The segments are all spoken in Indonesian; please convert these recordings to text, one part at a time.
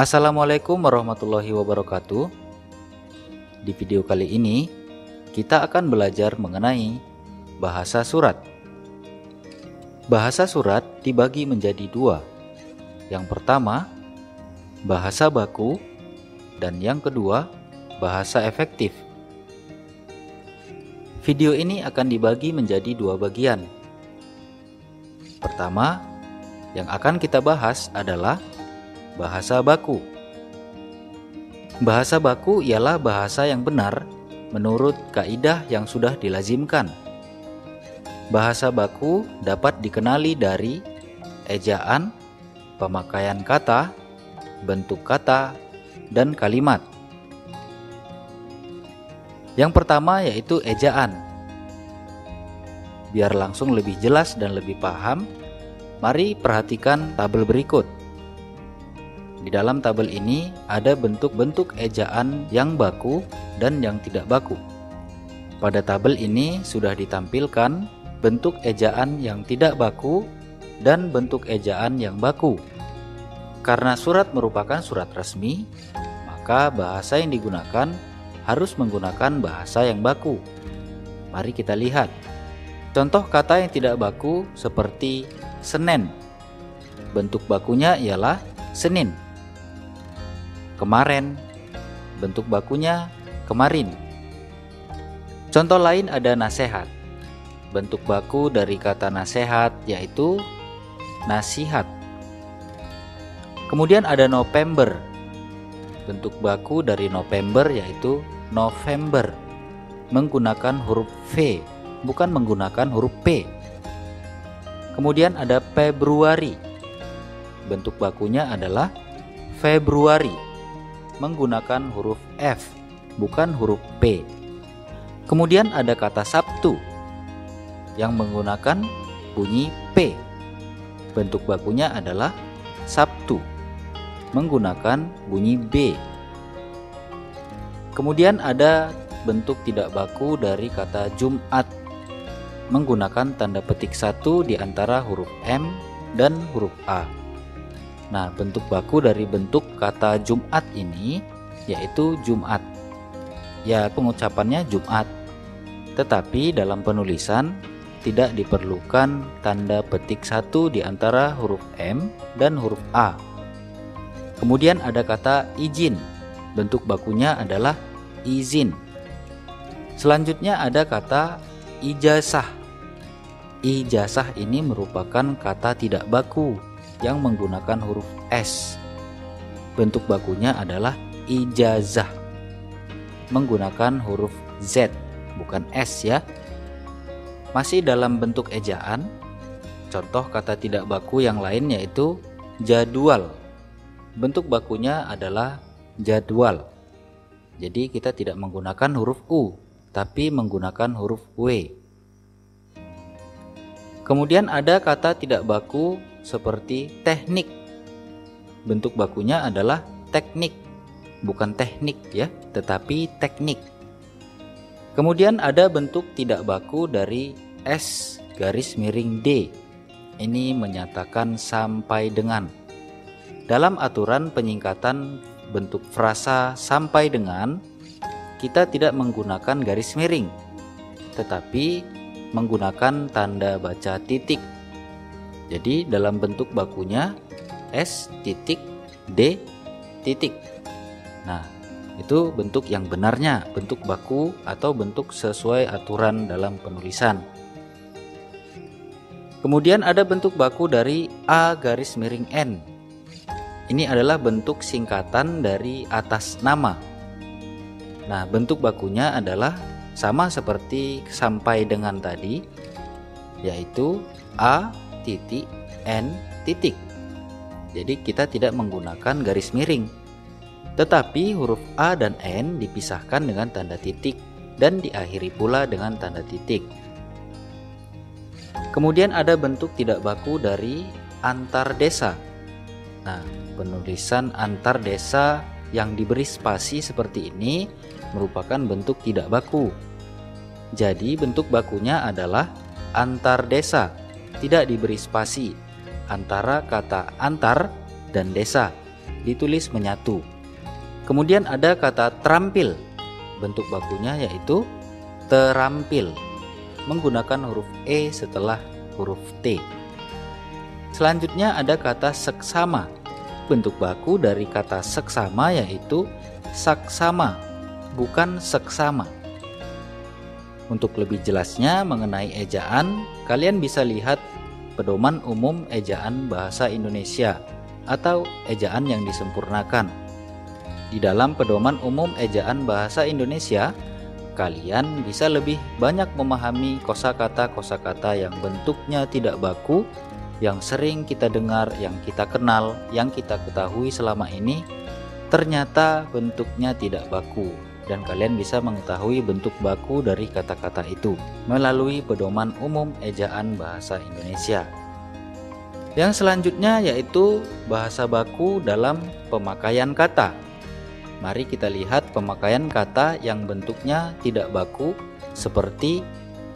Assalamualaikum warahmatullahi wabarakatuh. Di video kali ini kita akan belajar mengenai bahasa surat. Bahasa surat dibagi menjadi dua. Yang pertama, bahasa baku, dan yang kedua, bahasa efektif. Video ini akan dibagi menjadi dua bagian. Pertama, yang akan kita bahas adalah bahasa baku. Bahasa baku ialah bahasa yang benar menurut kaidah yang sudah dilazimkan. Bahasa baku dapat dikenali dari ejaan, pemakaian kata, bentuk kata, dan kalimat. Yang pertama yaitu ejaan. Biar langsung lebih jelas dan lebih paham, mari perhatikan tabel berikut. Di dalam tabel ini ada bentuk-bentuk ejaan yang baku dan yang tidak baku. Pada tabel ini sudah ditampilkan bentuk ejaan yang tidak baku dan bentuk ejaan yang baku. Karena surat merupakan surat resmi, maka bahasa yang digunakan harus menggunakan bahasa yang baku. Mari kita lihat. Contoh kata yang tidak baku seperti Senin. Bentuk bakunya ialah Senin. Kemarin, bentuk bakunya kemarin. Contoh lain ada nasihat. Bentuk baku dari kata nasihat yaitu nasihat. Kemudian ada November. Bentuk baku dari November yaitu November. Menggunakan huruf V, bukan menggunakan huruf P. Kemudian ada Februari. Bentuk bakunya adalah Februari. Menggunakan huruf F, bukan huruf P. Kemudian ada kata Sabtu yang menggunakan bunyi P. Bentuk bakunya adalah Sabtu, menggunakan bunyi B. Kemudian ada bentuk tidak baku dari kata Jumat, menggunakan tanda petik 1 di antara huruf M dan huruf A. Nah, bentuk baku dari bentuk kata Jumat ini yaitu Jumat. Ya, pengucapannya Jumat. Tetapi dalam penulisan tidak diperlukan tanda petik 1 di antara huruf M dan huruf A. Kemudian ada kata izin. Bentuk bakunya adalah izin. Selanjutnya ada kata ijazah. Ijazah ini merupakan kata tidak baku yang menggunakan huruf S. Bentuk bakunya adalah ijazah, menggunakan huruf Z, bukan S ya. Masih dalam bentuk ejaan, contoh kata tidak baku yang lain yaitu jadwal. Bentuk bakunya adalah jadwal. Jadi kita tidak menggunakan huruf U, tapi menggunakan huruf W. Kemudian ada kata tidak baku seperti teknik. Bentuk bakunya adalah teknik, bukan teknik ya, tetapi teknik. Kemudian ada bentuk tidak baku dari S garis miring D. Ini menyatakan sampai dengan. Dalam aturan penyingkatan bentuk frasa sampai dengan, kita tidak menggunakan garis miring, tetapi menggunakan tanda baca titik. Jadi dalam bentuk bakunya S titik D titik. Nah, itu bentuk yang benarnya, bentuk baku atau bentuk sesuai aturan dalam penulisan. Kemudian ada bentuk baku dari A garis miring N. Ini adalah bentuk singkatan dari atas nama. Nah, bentuk bakunya adalah sama seperti sampai dengan tadi, yaitu A titik N titik. Jadi kita tidak menggunakan garis miring, tetapi huruf A dan N dipisahkan dengan tanda titik dan diakhiri pula dengan tanda titik. Kemudian ada bentuk tidak baku dari antar desa. Nah, penulisan antar desa yang diberi spasi seperti ini merupakan bentuk tidak baku. Jadi bentuk bakunya adalah antar desa, tidak diberi spasi antara kata antar dan desa. ditulis menyatu. Kemudian ada kata terampil. Bentuk bakunya yaitu terampil, menggunakan huruf E setelah huruf T. Selanjutnya ada kata seksama. Bentuk baku dari kata seksama yaitu saksama, bukan seksama. Untuk lebih jelasnya mengenai ejaan, kalian bisa lihat Pedoman Umum Ejaan Bahasa Indonesia atau ejaan yang disempurnakan. Di dalam Pedoman Umum Ejaan Bahasa Indonesia, kalian bisa lebih banyak memahami kosakata-kosakata yang bentuknya tidak baku, yang sering kita dengar, yang kita kenal, yang kita ketahui selama ini, ternyata bentuknya tidak baku. Dan kalian bisa mengetahui bentuk baku dari kata-kata itu melalui Pedoman Umum Ejaan Bahasa Indonesia. Yang selanjutnya yaitu bahasa baku dalam pemakaian kata. Mari kita lihat pemakaian kata yang bentuknya tidak baku seperti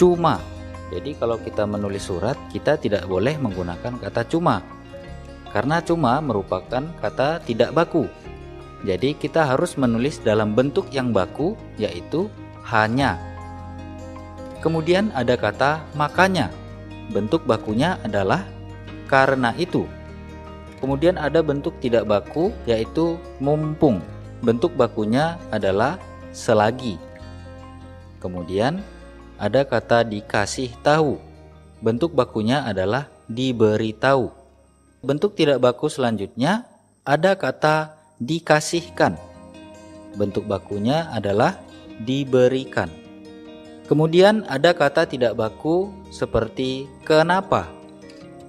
cuma. Jadi kalau kita menulis surat, kita tidak boleh menggunakan kata cuma, karena cuma merupakan kata tidak baku. Jadi kita harus menulis dalam bentuk yang baku, yaitu hanya. Kemudian ada kata makanya. Bentuk bakunya adalah karena itu. Kemudian ada bentuk tidak baku, yaitu mumpung. Bentuk bakunya adalah selagi. Kemudian ada kata dikasih tahu. Bentuk bakunya adalah diberitahu. Bentuk tidak baku selanjutnya ada kata dikasihkan. Bentuk bakunya adalah diberikan. Kemudian ada kata tidak baku seperti kenapa.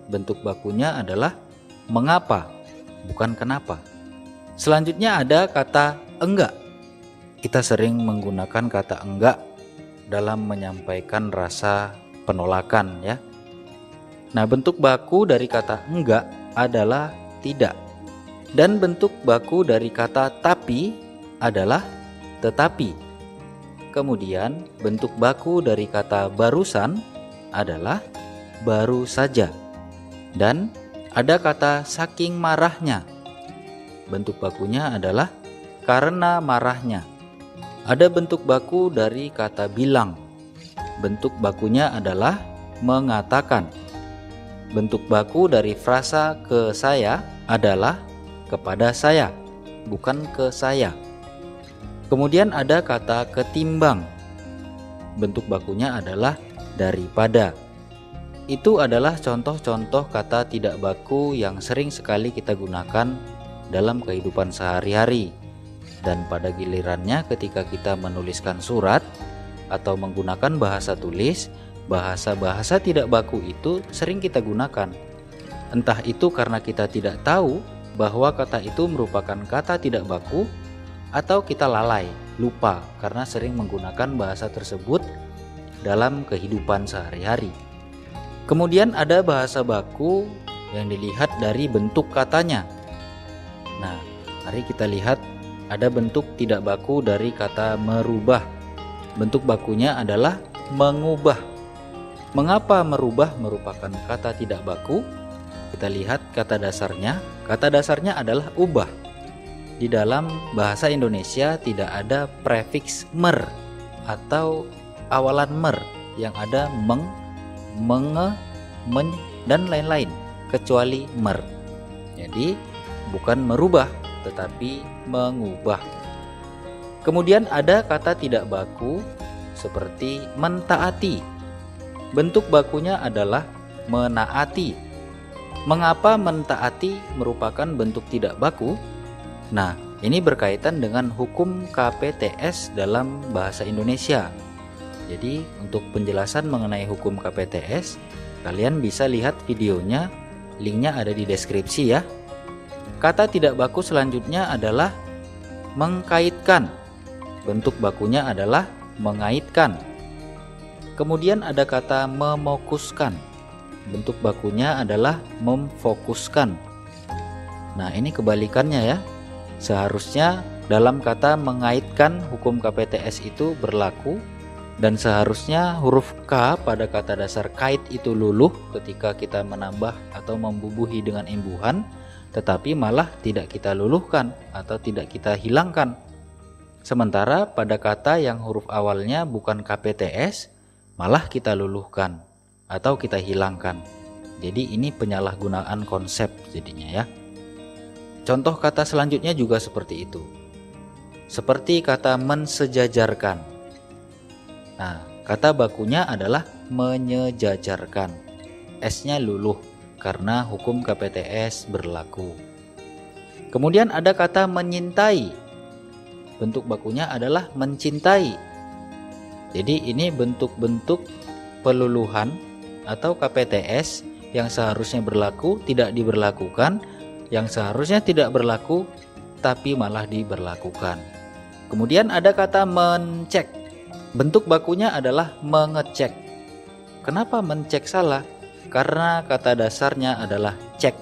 Bentuk bakunya adalah mengapa, bukan kenapa. Selanjutnya ada kata enggak. Kita sering menggunakan kata enggak dalam menyampaikan rasa penolakan, ya. Nah, bentuk baku dari kata enggak adalah tidak. Dan bentuk baku dari kata tapi adalah tetapi. Kemudian bentuk baku dari kata barusan adalah baru saja. Dan ada kata saking marahnya. Bentuk bakunya adalah karena marahnya. Ada bentuk baku dari kata bilang. Bentuk bakunya adalah mengatakan. Bentuk baku dari frasa ke saya adalah kepada saya, bukan ke saya. Kemudian ada kata ketimbang. Bentuk bakunya adalah daripada. Itu adalah contoh-contoh kata tidak baku yang sering sekali kita gunakan dalam kehidupan sehari-hari. Dan pada gilirannya ketika kita menuliskan surat atau menggunakan bahasa tulis, bahasa-bahasa tidak baku itu sering kita gunakan. Entah itu karena kita tidak tahu bahwa kata itu merupakan kata tidak baku, atau kita lalai, lupa karena sering menggunakan bahasa tersebut dalam kehidupan sehari-hari. Kemudian ada bahasa baku yang dilihat dari bentuk katanya. Nah, mari kita lihat ada bentuk tidak baku dari kata merubah. Bentuk bakunya adalah mengubah. Mengapa merubah merupakan kata tidak baku? Kita lihat kata dasarnya. Kata dasarnya adalah ubah. Di dalam bahasa Indonesia tidak ada prefiks mer atau awalan mer, yang ada meng, menge, men, dan lain-lain kecuali mer. Jadi bukan merubah tetapi mengubah. Kemudian ada kata tidak baku seperti mentaati. Bentuk bakunya adalah menaati. Mengapa mentaati merupakan bentuk tidak baku? Nah, ini berkaitan dengan hukum KPTS dalam bahasa Indonesia. Jadi, untuk penjelasan mengenai hukum KPTS, kalian bisa lihat videonya, linknya ada di deskripsi ya. Kata tidak baku selanjutnya adalah mengkaitkan. Bentuk bakunya adalah mengaitkan. Kemudian ada kata memokuskan. Bentuk bakunya adalah memfokuskan. Nah, ini kebalikannya ya. Seharusnya dalam kata mengaitkan hukum KPTS itu berlaku, dan seharusnya huruf K pada kata dasar kait itu luluh ketika kita menambah atau membubuhi dengan imbuhan, tetapi malah tidak kita luluhkan atau tidak kita hilangkan. Sementara pada kata yang huruf awalnya bukan KPTS, malah kita luluhkan atau kita hilangkan. Jadi ini penyalahgunaan konsep jadinya ya. Contoh kata selanjutnya juga seperti itu. Seperti kata mensejajarkan. Nah, kata bakunya adalah menyejajarkan. S-nya luluh karena hukum KPTS berlaku. Kemudian ada kata menyintai. Bentuk bakunya adalah mencintai. Jadi ini bentuk-bentuk peluluhan atau KPTS yang seharusnya berlaku tidak diberlakukan, yang seharusnya tidak berlaku tapi malah diberlakukan. Kemudian ada kata mencek. Bentuk bakunya adalah mengecek. Kenapa mencek salah? Karena kata dasarnya adalah cek.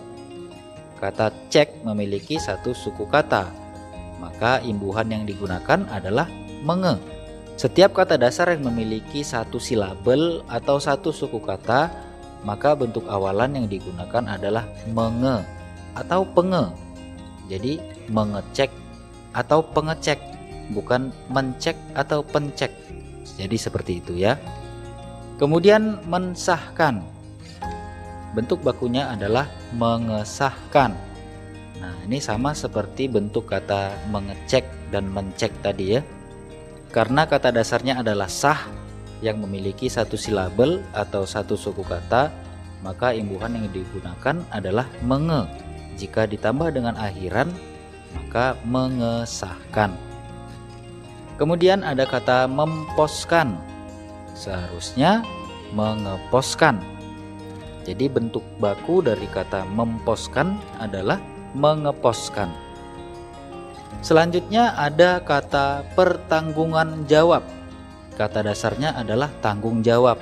Kata cek memiliki satu suku kata, maka imbuhan yang digunakan adalah menge. Setiap kata dasar yang memiliki satu silabel atau satu suku kata, maka bentuk awalan yang digunakan adalah menge atau penge. Jadi mengecek atau pengecek, bukan mencek atau pencek. Jadi seperti itu ya. Kemudian mensahkan. Bentuk bakunya adalah mengesahkan. Nah, ini sama seperti bentuk kata mengecek dan mencek tadi ya. Karena kata dasarnya adalah sah yang memiliki satu silabel atau satu suku kata, maka imbuhan yang digunakan adalah menge. Jika ditambah dengan akhiran, maka mengesahkan. Kemudian ada kata memposkan. Seharusnya mengeposkan. Jadi bentuk baku dari kata memposkan adalah mengeposkan. Selanjutnya ada kata pertanggungan jawab. Kata dasarnya adalah tanggung jawab.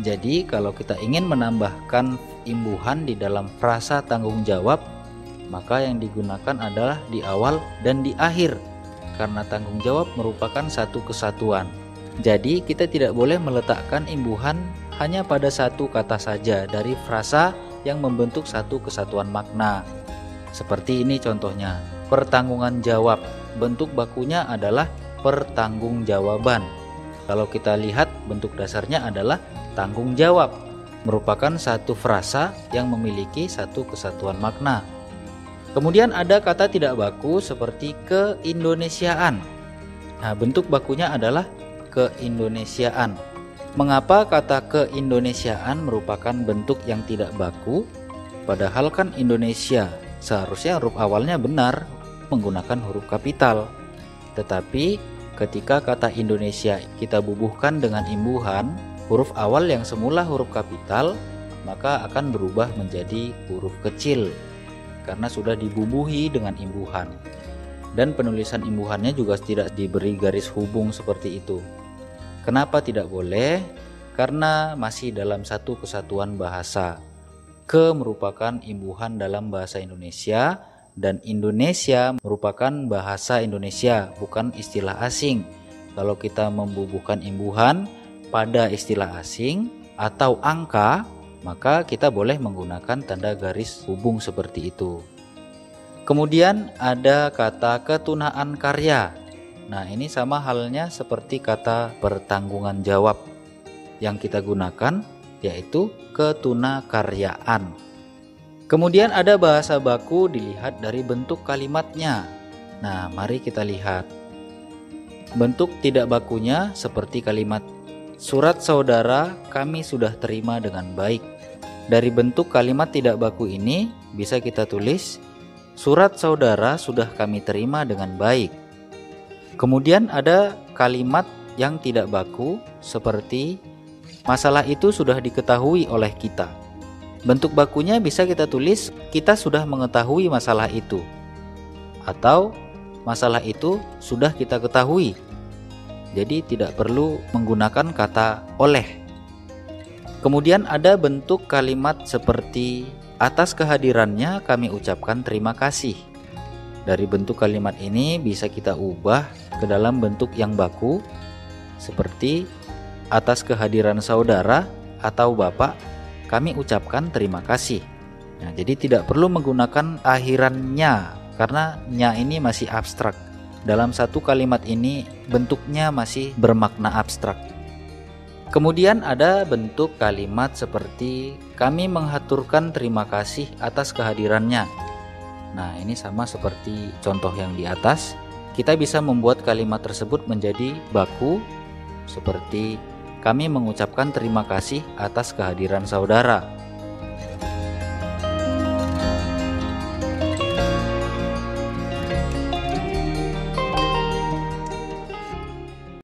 Jadi kalau kita ingin menambahkan imbuhan di dalam frasa tanggung jawab, maka yang digunakan adalah di awal dan di akhir. Karena tanggung jawab merupakan satu kesatuan. Jadi kita tidak boleh meletakkan imbuhan hanya pada satu kata saja dari frasa yang membentuk satu kesatuan makna. Seperti ini contohnya, pertanggungan jawab. Bentuk bakunya adalah pertanggungjawaban. Kalau kita lihat bentuk dasarnya adalah tanggung jawab, merupakan satu frasa yang memiliki satu kesatuan makna. Kemudian ada kata tidak baku seperti keindonesiaan. Nah, bentuk bakunya adalah keindonesiaan. Mengapa kata keindonesiaan merupakan bentuk yang tidak baku? Padahal kan Indonesia seharusnya huruf awalnya benar menggunakan huruf kapital. Tetapi ketika kata Indonesia kita bubuhkan dengan imbuhan, huruf awal yang semula huruf kapital maka akan berubah menjadi huruf kecil karena sudah dibubuhi dengan imbuhan. Dan penulisan imbuhannya juga tidak diberi garis hubung seperti itu. Kenapa tidak boleh? Karena masih dalam satu kesatuan bahasa. Ke merupakan imbuhan dalam bahasa Indonesia dan Indonesia merupakan bahasa Indonesia, bukan istilah asing. Kalau kita membubuhkan imbuhan pada istilah asing atau angka, maka kita boleh menggunakan tanda garis hubung seperti itu. Kemudian ada kata ketunaan karya. Nah, ini sama halnya seperti kata pertanggungan jawab yang kita gunakan, yaitu ketunakaryaan. Kemudian ada bahasa baku dilihat dari bentuk kalimatnya. Nah, mari kita lihat. Bentuk tidak bakunya seperti kalimat surat saudara kami sudah terima dengan baik. Dari bentuk kalimat tidak baku ini bisa kita tulis surat saudara sudah kami terima dengan baik. Kemudian ada kalimat yang tidak baku seperti masalah itu sudah diketahui oleh kita. Bentuk bakunya bisa kita tulis kita sudah mengetahui masalah itu, atau masalah itu sudah kita ketahui. Jadi tidak perlu menggunakan kata oleh. Kemudian ada bentuk kalimat seperti atas kehadirannya kami ucapkan terima kasih. Dari bentuk kalimat ini bisa kita ubah ke dalam bentuk yang baku seperti atas kehadiran saudara atau bapak kami ucapkan terima kasih. Nah, jadi tidak perlu menggunakan akhirannya karena nya ini masih abstrak. Dalam satu kalimat ini bentuknya masih bermakna abstrak. Kemudian ada bentuk kalimat seperti kami menghaturkan terima kasih atas kehadirannya. Nah, ini sama seperti contoh yang di atas. Kita bisa membuat kalimat tersebut menjadi baku seperti kami mengucapkan terima kasih atas kehadiran saudara.